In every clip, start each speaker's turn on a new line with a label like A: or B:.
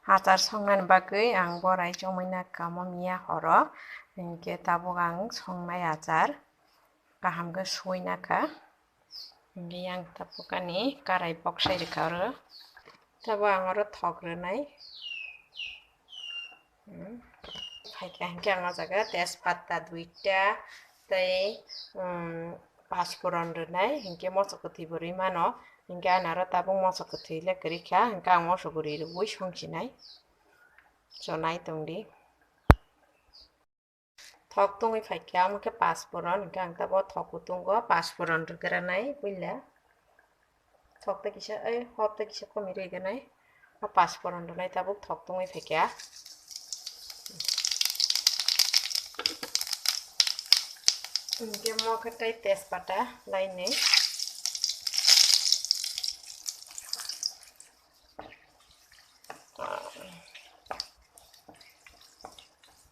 A: Acar संनायनि बागै आं बराय जमैना काममिया हर' इनके ताबुक आं संनाय आचार गाहामखौ सुइनाखा इनके आं ताबुकानि काराय बक्सायरिखा आरो ताबु आं आरो थग्रोनाय फायके इनके आं जागा तेजपाता दुइटा तै पाँचफोरन दोननाय इनके मसकथि बोरै मानो इनके आं आरो ताबुक मसकथि लेकरिखा इनके आं मसगुरि रुगुइ संखिनाय जनाय दंदि थक तुंगै फायके आमके पाँचफोरन इनके आं ताबुक थकु तुंगो पाँचफोरन रुगरानाय बुइला थक ते किसा हत ते किसा कमि रेगनाय पाँचफोरन दोननाय ताबुक थक तुंगै फायके इनके मखथाय तेजपाता लाइने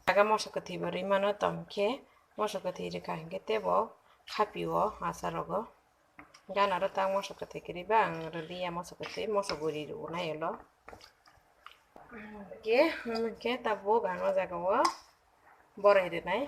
A: Aga mosokoti bari mano tamke mosokoti rika hinge tebo khapiwo asarogo ganaro tang mosokoti kiriba ang rodiya mosokoti mosoguri runa yelo ke tabo gano jagawo borai renai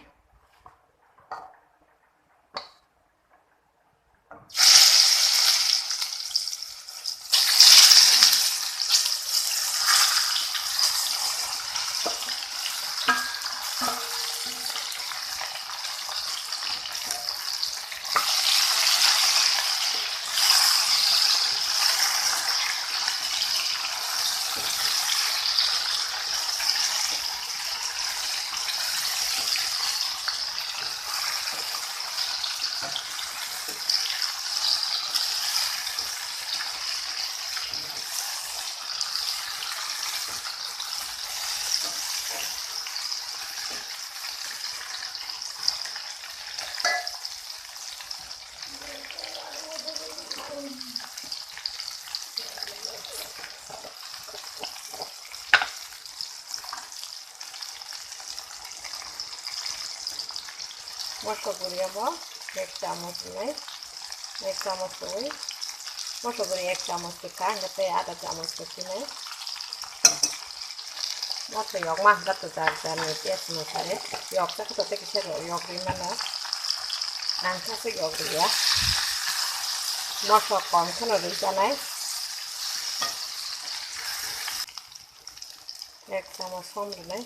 A: mosoguri abo 1 চামচ নাই 1 চামচ কই mosoguri 1 চামচ tika ngate ada চামচ kecil নাই Masa yok mah gato jar ni tias no sare yok ta to te kise yok ri mana nangka se yok ya masa kon kono ri janai 1 চামচ som নাই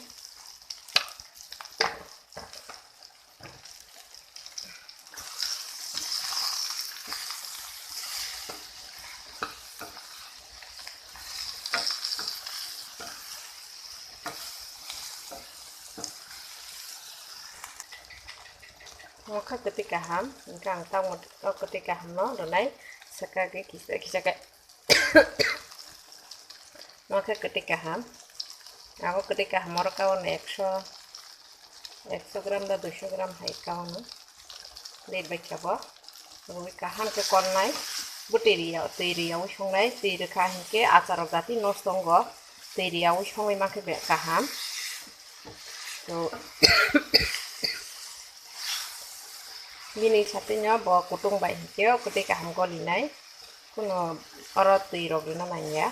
A: Maka ketika ham, engkang tahu ketika ham no, donai sekali kisah maka ketika ham, aku ketika ham orang kawan 100 gram dah 200 gram hai kawan, lihat baik apa, aku kaham ke konai, teri ya usung nai, teri kaham ke acar ogati nostonggo, teri ya usung nai maka kaham, so Gini satunya bawa kutung baik hijau ketika ham golinai kuno orot tiro gina nanya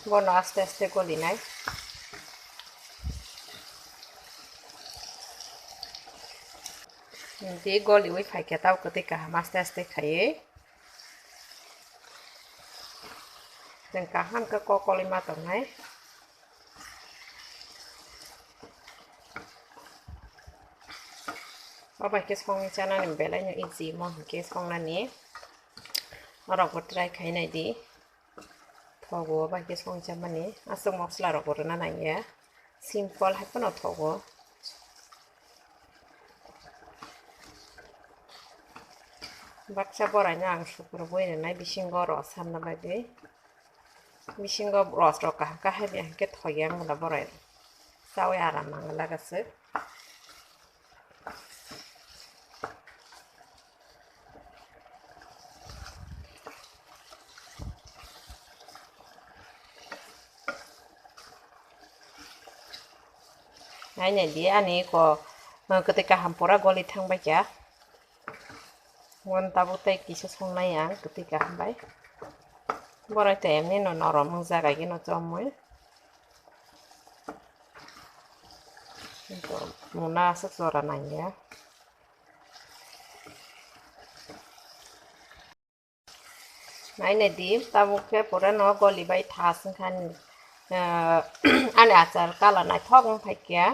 A: bono aste golinai nanti goli wi fai kita tahu ketika ham aste kaye dan kaham ke koko 5 tongai Apa kes kong chana ni bela nyo easy mo kes kong na ni orang ko try khai nai di thogo ba kes kong chama ni asung mosla ro korna na ya simple ha kono thogo baksa bora nya ang shukro boi na bisingo ro samna bagi bisingo ros ro ka ha bi ke thoyang la bora sawe aram la gase Hanya dia nih kok ketika hampura goli thang baca ngon tabu tai kisah songnai yang ketika hambai borai te emni no norom jaga gino chomui to muna asuk jora nangya naine di tabukhe pura no goli bai thasung khan ane achar kala nai thok phaikya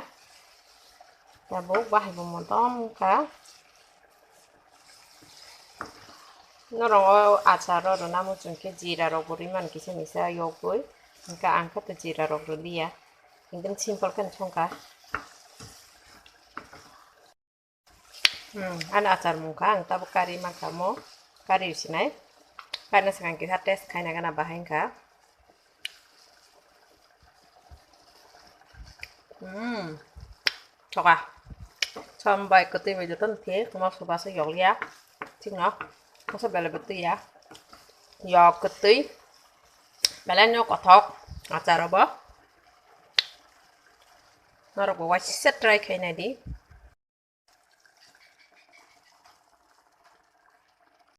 A: tabuk bahai bo modom ka norong achar ro namu chungke jira rok buriman kisa misa yogoi ka angka to jira rok ro dia एकदम simple kan songka an achar mungka ang tabuk kari makamo kari sinai kana sakang kita test kaina kana bahengka choka sampai ketui meja tenti kuma subasa yoglia ঠিক nó nó sẽ bela betul ya yo ketui bela nyo kothok acara ba naro go wa set try kaina di